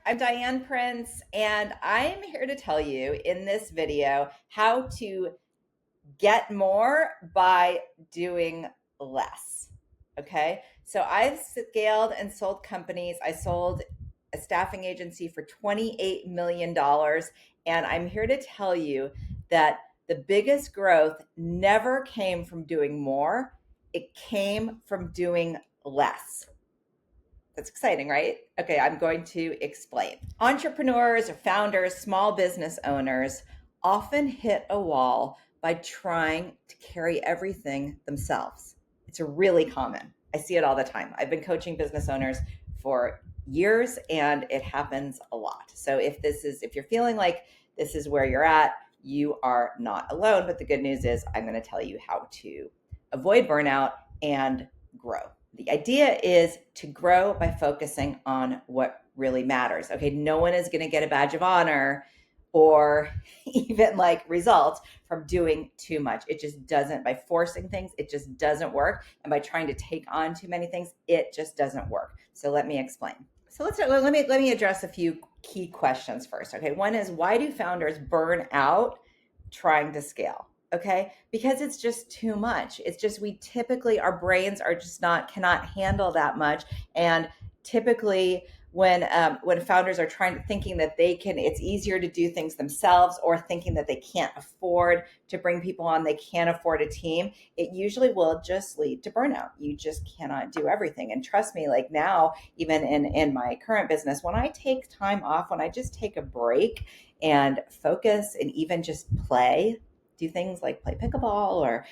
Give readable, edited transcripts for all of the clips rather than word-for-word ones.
I'm Diane Prince, and I'm here to tell you in this video how to get more by doing less. Okay, so I've scaled and sold companies. I sold a staffing agency for $28 million, and I'm here to tell you that the biggest growth never came from doing more, it came from doing less. That's exciting, right? Okay, I'm going to explain. Entrepreneurs or founders, small business owners often hit a wall by trying to carry everything themselves. It's really common. I see it all the time. I've been coaching business owners for years and it happens a lot. So if you're feeling like this is where you're at, you are not alone. But the good news is I'm going to tell you how to avoid burnout and grow. The idea is to grow by focusing on what really matters. Okay, no one is going to get a badge of honor or even like results from doing too much. It just doesn't. By forcing things, it just doesn't work. And by trying to take on too many things, it just doesn't work. So let me explain. So let me address a few key questions first. Okay, one is, why do founders burn out trying to scale? Okay, because it's just too much. It's just, we typically, our brains are just cannot handle that much. And typically when founders are thinking that they can, it's easier to do things themselves, or thinking that they can't afford to bring people on, they can't afford a team, it usually will just lead to burnout. You just cannot do everything. And trust me, like now, even in my current business, when I take time off, when I just take a break and focus and even just do things like play pickleball or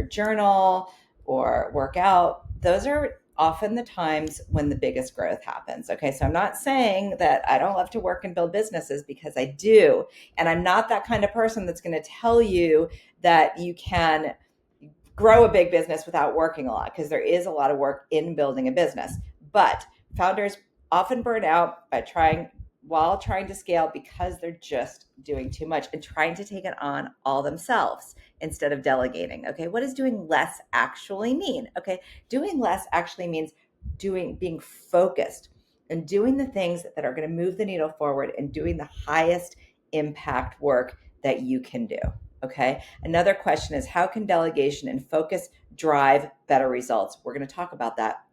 journal or work out, those are often the times when the biggest growth happens. Okay, so I'm not saying that I don't love to work and build businesses, because I do. And I'm not that kind of person that's going to tell you that you can grow a big business without working a lot, because there is a lot of work in building a business. But founders often burn out while trying to scale, because they're just doing too much and trying to take it on all themselves instead of delegating. Okay, what does doing less actually mean? Okay, doing less actually means being focused and doing the things that are going to move the needle forward and doing the highest impact work that you can do. Okay, another question is, how can delegation and focus drive better results? We're going to talk about that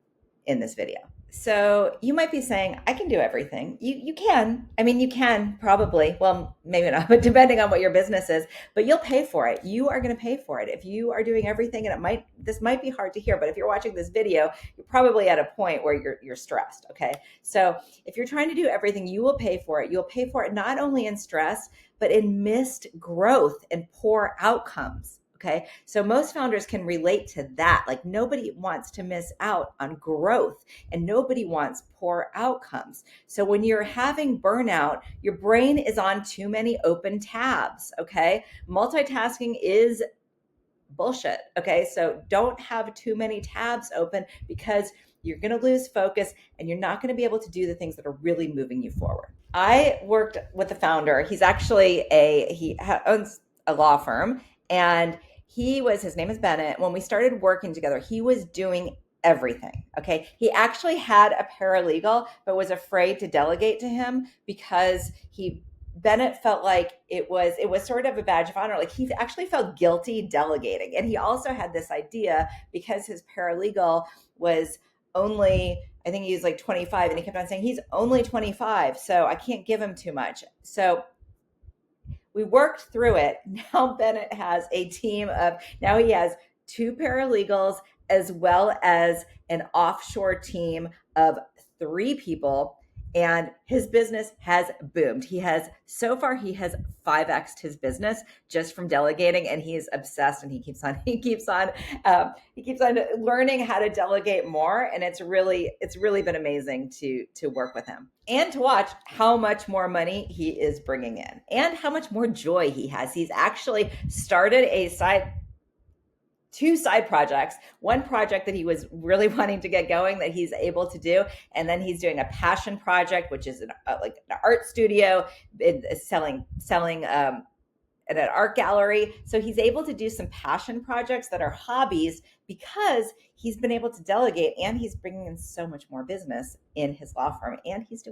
in this video. So you might be saying, I can do everything. You can. I mean, you can probably. Well, maybe not, but depending on what your business is, but you'll pay for it. You are going to pay for it. If you are doing everything, and this might be hard to hear, but if you're watching this video, you're probably at a point where you're stressed. Okay. So if you're trying to do everything, you will pay for it. You'll pay for it not only in stress, but in missed growth and poor outcomes. Okay, so most founders can relate to that. Like, nobody wants to miss out on growth, and nobody wants poor outcomes. So when you're having burnout, your brain is on too many open tabs. Okay, multitasking is bullshit. Okay, so don't have too many tabs open, because you're going to lose focus and you're not going to be able to do the things that are really moving you forward. I worked with the founder. He owns a law firm, and his name is Bennett. When we started working together, he was doing everything. Okay. He actually had a paralegal, but was afraid to delegate to him, because Bennett felt like it was sort of a badge of honor. Like, he actually felt guilty delegating. And he also had this idea, because his paralegal was only, I think he was like 25, and he kept on saying, he's only 25, so I can't give him too much. So we worked through it. Now Bennett has now he has 2 paralegals, as well as an offshore team of 3 people, and his business has boomed. So far he has 5x'd his business just from delegating, and he is obsessed, and he keeps on learning how to delegate more. And it's really been amazing to work with him and to watch how much more money he is bringing in and how much more joy he has. He's actually started 2 side projects, one project that he was really wanting to get going that he's able to do. And then he's doing a passion project, which is like an art studio, selling at an art gallery. So he's able to do some passion projects that are hobbies because he's been able to delegate, and he's bringing in so much more business in his law firm, and he's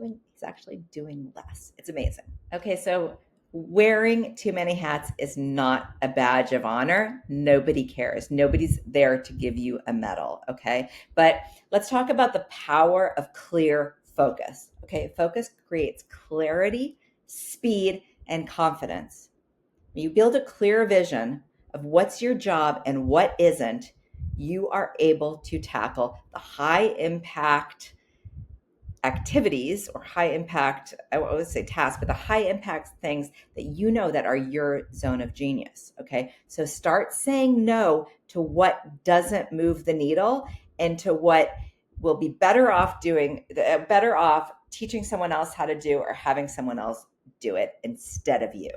actually doing less. It's amazing. Okay, so wearing too many hats is not a badge of honor. Nobody cares. Nobody's there to give you a medal, okay? But let's talk about the power of clear focus. Okay, focus creates clarity, speed, and confidence. When you build a clear vision of what's your job and what isn't, you are able to tackle the high impact activities or high impact, I would always say tasks, but the high impact things that you know that are your zone of genius. Okay. So start saying no to what doesn't move the needle and to what will be better off teaching someone else how to do or having someone else do it instead of you.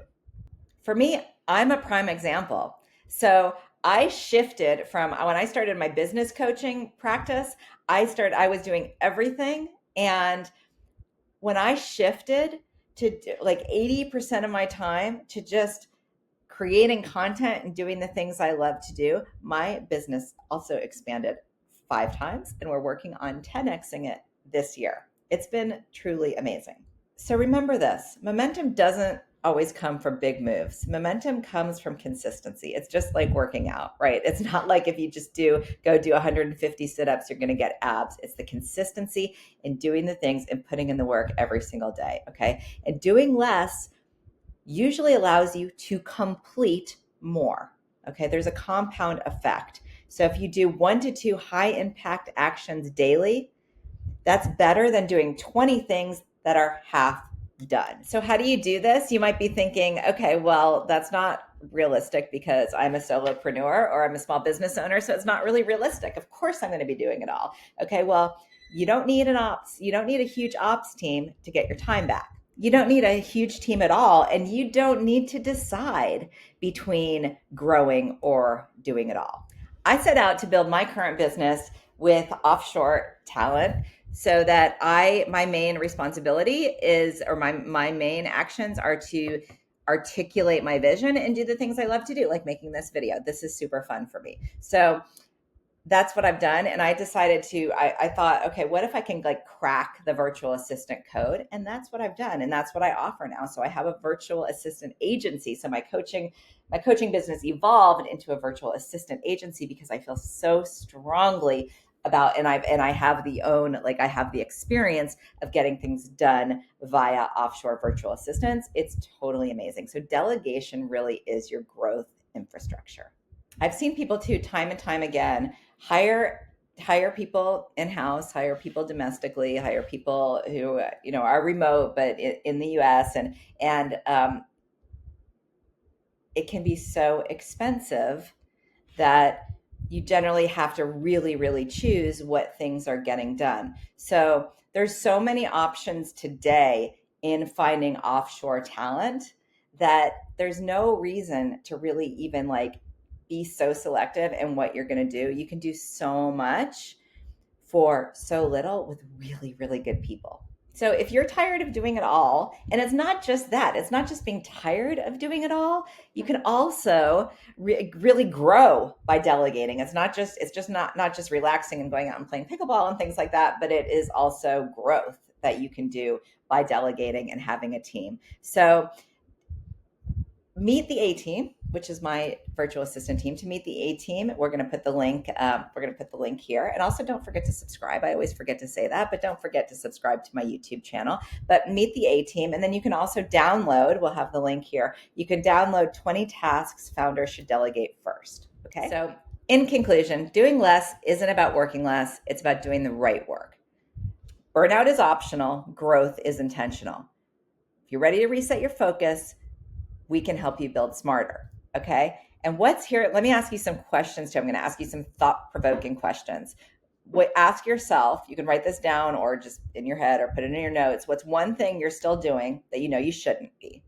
For me, I'm a prime example. So I shifted from when I started my business coaching practice, I was doing everything. And when I shifted to like 80% of my time to just creating content and doing the things I love to do, my business also expanded 5 times, and we're working on 10xing it this year. It's been truly amazing. So remember this, momentum doesn't always come from big moves. Momentum comes from consistency. It's just like working out, right? It's not like if you just go do 150 sit-ups, you're going to get abs. It's the consistency in doing the things and putting in the work every single day, okay? And doing less usually allows you to complete more, okay? There's a compound effect. So if you do 1 to 2 high impact actions daily, that's better than doing 20 things that are half done. So how do you do this? You might be thinking, okay, well, that's not realistic because I'm a solopreneur or I'm a small business owner, so it's not really realistic. Of course I'm going to be doing it all. Okay, well, you don't need a huge ops team to get your time back. You don't need a huge team at all, and you don't need to decide between growing or doing it all. I set out to build my current business with offshore talent so that my main responsibility is, or my main actions are to articulate my vision and do the things I love to do, like making this video. This is super fun for me. So that's what I've done. And I decided I thought, okay, what if I can like crack the virtual assistant code? And that's what I've done. And that's what I offer now. So I have a virtual assistant agency. So my coaching business evolved into a virtual assistant agency because I feel so strongly about, and I have the experience of getting things done via offshore virtual assistants. It's totally amazing. So delegation really is your growth infrastructure. I've seen people too, time and time again, hire people in-house, hire people domestically, hire people who are remote but in the US, and it can be so expensive that you generally have to really, really choose what things are getting done. So there's so many options today in finding offshore talent that there's no reason to really even be so selective in what you're going to do. You can do so much for so little with really, really good people. So if you're tired of doing it all, and it's not just that, it's not just being tired of doing it all, you can also really grow by delegating. It's not just relaxing and going out and playing pickleball and things like that, but it is also growth that you can do by delegating and having a team. So meet the A team, which is my virtual assistant team. To meet the A team, we're going to put the link. Here, and also don't forget to subscribe. I always forget to say that, but don't forget to subscribe to my YouTube channel. But meet the A team, and then you can also download. We'll have the link here. You can download 20 tasks founders should delegate first. Okay. So, in conclusion, doing less isn't about working less. It's about doing the right work. Burnout is optional. Growth is intentional. If you're ready to reset your focus, we can help you build smarter, okay? And what's here, let me ask you some questions too. I'm gonna ask you some thought-provoking questions. Ask yourself, you can write this down or just in your head or put it in your notes, what's one thing you're still doing that you know you shouldn't be,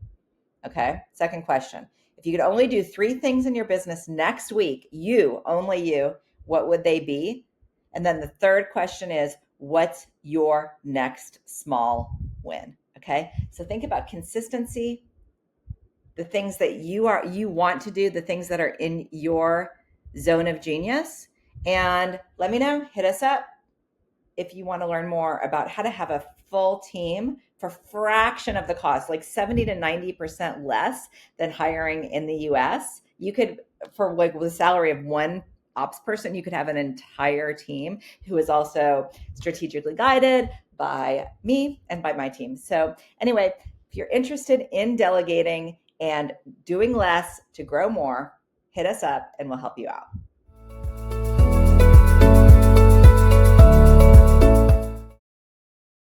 okay? Second question, if you could only do 3 things in your business next week, only you, what would they be? And then the third question is, what's your next small win, okay? So think about consistency, the things that you want to do, the things that are in your zone of genius. And let me know, hit us up if you want to learn more about how to have a full team for fraction of the cost, like 70 to 90% less than hiring in the US. You could, for like the salary of one ops person, you could have an entire team who is also strategically guided by me and by my team. So anyway, if you're interested in delegating and doing less to grow more, hit us up and we'll help you out.